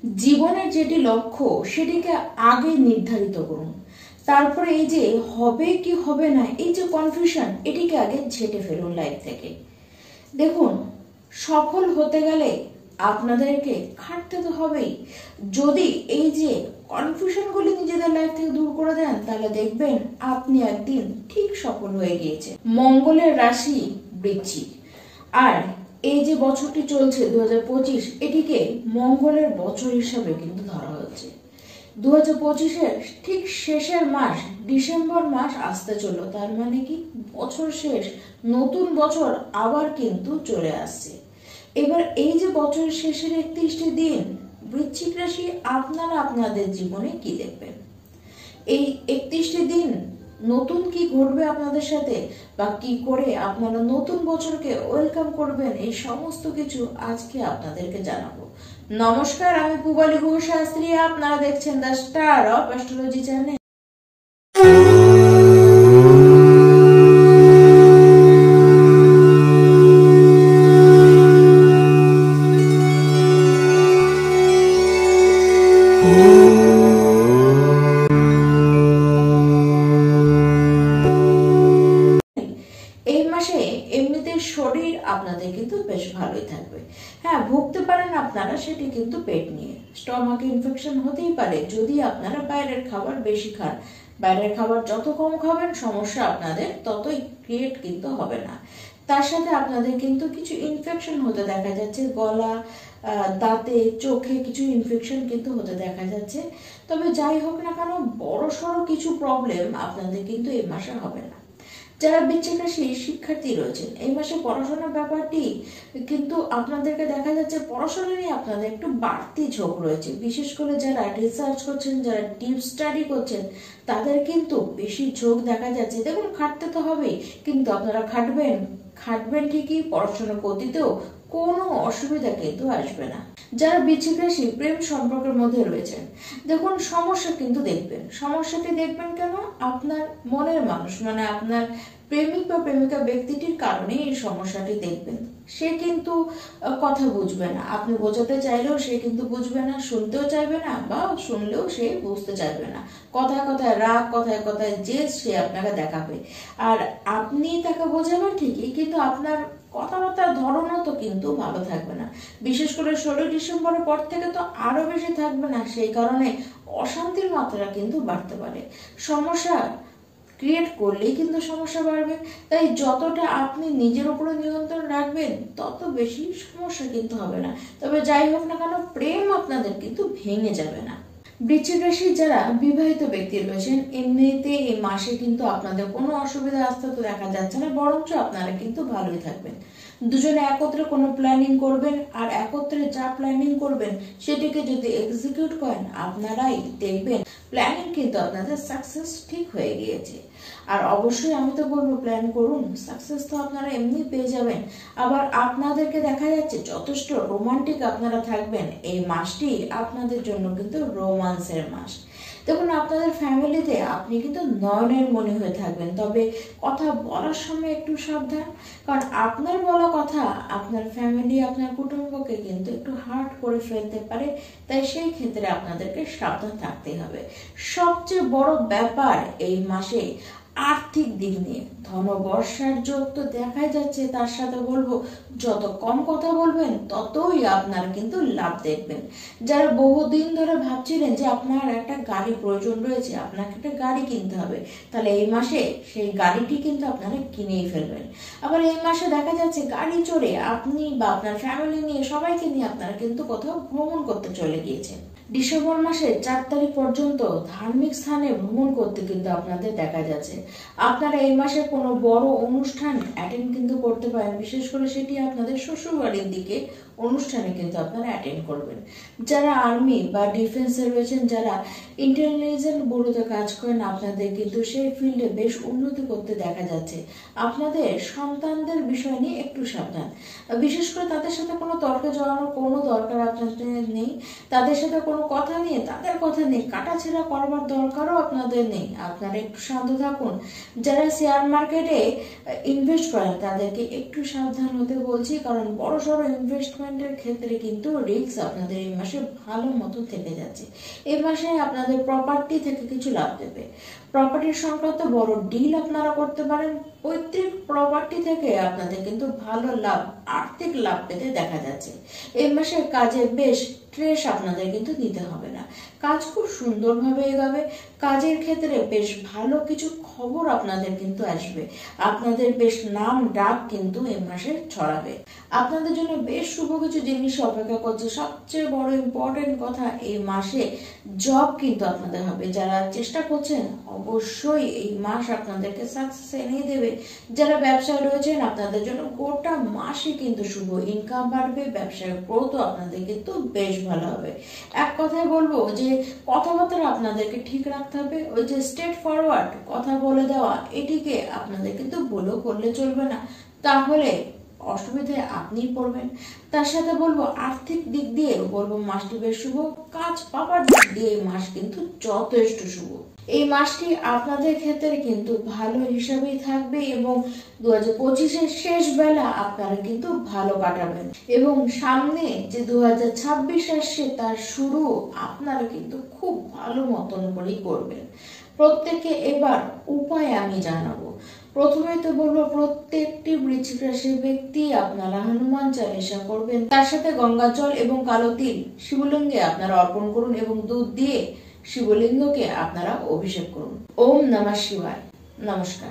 জীবনের যেটি লক্ষ্য সেটিকে আগে নির্ধারিত করুন, তারপরে এই যে হবে কি হবে না এই যে কনফিউশন এটিকে আগে ঝেঁটে ফেলুন লাইফ থেকে। দেখুন, সফল হতে গেলে আপনাদেরকে খাটতে তো হবেই। যদি এই যে কনফিউশনগুলি নিজেদের লাইফ থেকে দূর করে দেন তাহলে দেখবেন আপনি একদিন ঠিক সফল হয়ে গিয়েছে। মঙ্গলের রাশি বৃশ্চিক, আর এই যে বছরটি চলছে 2025 এটিকে মঙ্গলের বছর হিসাবে কিন্তু ধরা হচ্ছে। 2025-এর ঠিক শেষের মাস ডিসেম্বর মাস আসতে চলল, তার মানে কি বছর শেষ, নতুন বছর আবার কিন্তু চলে আসছে। এবার এই যে বছরের শেষের 31টি দিন বৃশ্চিক রাশি আপনারা আপনাদের জীবনে কি দেখবেন, এই 31টি দিন নতুন কি ঘটবে আপনাদের সাথে, বা কি করে আপনারা নতুন বছরকে ওয়েলকাম করবেন, এই সমস্ত কিছু আজকে আপনাদেরকে জানাবো। নমস্কার, আমি পূবালী গুহ শাস্ত্রী, আপনারা দেখছেন the star of astrology channel. এই মাসে এমনিতে শরীর আপনাদের কিন্তু বেশ ভালোই থাকবে। হ্যাঁ, ভুগতে পারেন আপনারা সেটি কিন্তু পেট নিয়ে, স্টমাক ইনফেকশন হতেই পারে যদি আপনারা বাইরের খাবার বেশি খান। বাইরের খাবার যত কম খাবেন সমস্যা আপনাদের ততই ক্রিয়েট কিন্তু হবে না। তার সাথে আপনাদের কিন্তু কিছু ইনফেকশন হতে দেখা যাচ্ছে, গলা, দাঁতে, চোখে কিছু ইনফেকশন কিন্তু হতে দেখা যাচ্ছে। তবে যাই হোক না কেন বড় সড়ো কিছু প্রবলেম আপনাদের কিন্তু এই মাসে হবে না। যারা বৃশ্চিক রাশির শিক্ষার্থী রয়েছেন এই মাসে পড়াশোনার ব্যাপারটি কিন্তু আপনাদেরকে দেখা যাচ্ছে পড়াশোনা নিয়ে আপনাদের একটু বাড়তি ঝোঁক রয়েছে। বিশেষ করে যারা রিসার্চ করছেন, যারা ডিপ স্টাডি করছেন তাদের কিন্তু বেশি ঝোঁক দেখা যাচ্ছে। দেখুন, খাটতে তো হবেই, কিন্তু আপনারা খাটবেন ঠিকই, পড়াশোনার গতিতেও কোনো অসুবিধা কিন্তু আসবে না। যারা বৃশ্চিক রাশি প্রেম সম্পর্কের মধ্যে রয়েছেন, দেখুন সমস্যা কিন্তু দেখবেন। সমস্যাটি দেখবেন কেন? আপনার মনের মানুষ মানে আপনার প্রেমিক বা প্রেমিকা ব্যক্তিটির কারণে এই সমস্যাটি দেখবেন। সে কিন্তু কথা বুঝবে না, আপনি বোঝাতে চাইলেও সে কিন্তু বুঝবে না, শুনতেও চাইবে না, বা শুনলেও সে বুঝতে চাইবে না। কথায় কথায় রাগ, কথায় কথায় জেদ সে আপনাকে দেখাবে, আর আপনি তাকে বোঝাবেন ঠিকই, কিন্তু আপনার কথাবার্তার ধরনও তো কিন্তু ভালো থাকবে না। বিশেষ করে 16 ডিসেম্বরের পর থেকে তো আরো বেশি থাকবে না, সেই কারণে অশান্তির মাত্রা কিন্তু বাড়তে পারে। সমস্যা ক্রিয়েট করলেই কিন্তু সমস্যা বাড়বে। তাই যতটা আপনি নিজের উপরে নিয়ন্ত্রণ রাখবেন তত বেশি সমস্যা কিন্তু হবে না। তবে যাই হোক না কেন প্রেম আপনাদের কিন্তু ভেঙে যাবে না। বৃশ্চিক রাশির যারা বিবাহিত ব্যক্তি রয়েছেন এমনিতে এই মাসে কিন্তু আপনাদের কোনো অসুবিধা আসতে তো দেখা যাচ্ছে না, বরঞ্চ আপনারা কিন্তু ভালোই থাকবেন। দুজনে একত্রে কোনো প্ল্যানিং করবেন, আর একত্রে যা প্ল্যানিং করবেন সেটিকে যদি এক্সিকিউট করেন আপনারাই দেখবেন প্ল্যানিং কিন্তু আপনাদের সাকসেস ঠিক হয়ে গিয়েছে। আর অবশ্যই আমি তো বলবো প্ল্যান করুন, সাকসেস তো আপনারা এমনি পেয়ে যাবেন। আবার আপনাদেরকে দেখা যাচ্ছে যথেষ্ট রোমান্টিক আপনারা থাকবেন। এই মাসটি আপনাদের জন্য কিন্তু রোমান্সের মাস। দেখুন, আপনাদের ফ্যামিলিতে আপনি কিন্তু নয়নের মণি হয়ে থাকবেন, তবে কথা বলার সময় একটু সাবধান, কারণ আপনার বলা কথা আপনার ফ্যামিলি, আপনার কুটুম্বকে কিন্তু একটু হার্ট করে ফেলতে পারে। তাই সেই ক্ষেত্রে আপনাদেরকে সাবধান থাকতে হবে। সবচেয়ে বড় ব্যাপার এই মাসে আর্থিক দিক নিয়ে ধনবর্ষার যোগ তো দেখাই যাচ্ছে, তার সাথে বলবো যত কম কথা বলবেন ততই আপনার কিন্তু লাভ দেখবেন। যারা বহুদিন ধরে ভাবছিলেন যে আপনার একটা গাড়ি প্রয়োজন রয়েছে, আপনাকে একটা গাড়ি কিনতে হবে, তাহলে এই মাসে সেই গাড়িটি কিন্তু আপনারা কিনেই ফেলবেন। আবার এই মাসে দেখা যাচ্ছে গাড়ি চড়ে আপনি বা আপনার ফ্যামিলি নিয়ে সবাইকে নিয়ে আপনারা কিন্তু কোথাও ভ্রমণ করতে চলে গিয়েছেন। ডিসেম্বর মাসের 4 তারিখ পর্যন্ত ধার্মিক স্থানে ভ্রমণ করতে কিন্তু আপনাদের দেখা যাচ্ছে। আপনারা এই মাসে কোনো বড় অনুষ্ঠান অ্যাটেন্ড কিন্তু করতে পারেন, বিশেষ করে সেটি আপনাদের শ্বশুরবাড়ির দিকে অনুষ্ঠানে কিন্তু আপনারা অ্যাটেন্ড করবেন। যারা আর্মি বা ডিফেন্সে রয়েছেন, যারা ইন্টেলিজেন্ট ব্যুরোতে কাজ করেন, আপনাদের কিন্তু সেই ফিল্ডে বেশ উন্নতি করতে দেখা যাচ্ছে। আপনাদের সন্তানদের বিষয় নিয়ে একটু সাবধান, বিশেষ করে তাদের সাথে কোনো তর্কে জড়ানোর কোনো দরকার আপনাদের নেই। তাদের সাথে কোনো কথা নিয়ে তাদের কথা নিয়ে কাটাছেঁড়া করবার দরকারও আপনাদের নেই। আপনারা একটু শান্ত থাকুন। যারা শেয়ার মার্কেটে ইনভেস্ট করেন তাদেরকে একটু সাবধান হতে বলছি, কারণ বড় সড়ো ইনভেস্টমেন্ট ইনভেস্টমেন্টের ক্ষেত্রে কিন্তু রিস্ক আপনাদের এই মাসে ভালো মতো থেকে যাচ্ছে। এই মাসে আপনাদের প্রপার্টি থেকে কিছু লাভ দেবে, প্রপার্টি সংক্রান্ত বড় ডিল আপনারা করতে পারেন। পৈতৃক প্রপার্টি থেকে আপনাদের কিন্তু ভালো লাভ, আর্থিক লাভ পেতে দেখা যাচ্ছে। এই মাসে কাজে বেশ স্ট্রেস আপনাদের কিন্তু নিতে হবে না, কাজ খুব সুন্দরভাবে এগাবে। কাজের ক্ষেত্রে বেশ ভালো কিছু খবর আপনাদের কিন্তু আসবে, আপনাদের বেশ নাম ডাক কিন্তু এই মাসে ছড়াবে। আপনাদের জন্য বেশ শুভ কিছু জিনিস অপেক্ষা করছে। সবচেয়ে বড় ইম্পর্টেন্ট কথা, এই মাসে জব কিন্তু আপনাদের হবে। যারা চেষ্টা করছেন অবশ্যই এই মাস আপনাদেরকে সাকসেস এনে দেবে। যারা ব্যবসায় রয়েছেন আপনাদের জন্য গোটা মাসই কিন্তু শুভ, ইনকাম বাড়বে, ব্যবসায় গ্রোথ আপনাদের কিন্তু বেশ ভালো হবে। এক কথায় বলবো যে কথাবার্তা আপনাদেরকে ঠিক রাখতে হবে। ওই যে স্ট্রেট ফরওয়ার্ড কথা বলে দেওয়া, এটিকে আপনাদের কিন্তু ভুলও করলে চলবে না, তাহলে অসুবিধায় আপনিই পড়বেন। তার সাথে বলবো আর্থিক দিক দিয়ে বলবো মাসটি বেশ শুভ, কাজ পাওয়ার দিক দিয়ে এই মাস কিন্তু যথেষ্ট শুভ। এই মাসটি আপনাদের ক্ষেত্রে কিন্তু ভালো হিসাবেই থাকবে এবং 2025-এর শেষ বেলা আপনারা কিন্তু ভালো কাটাবেন এবং সামনে যে 2026 আসছে তার শুরু আপনারা কিন্তু খুব ভালো মতন করেই করবেন। প্রত্যেককে এবার উপায় আমি জানাবো। প্রথমে তো বলবো প্রত্যেকটি বৃশ্চিক রাশির ব্যক্তি আপনারা হনুমান চালিসা করবেন, তার সাথে গঙ্গা জল এবং কালো তিল শিবলিঙ্গে আপনারা অর্পণ করুন এবং দুধ দিয়ে শিবলিঙ্গকে আপনারা অভিষেক করুন। ওম নমঃ শিবায়। নমস্কার।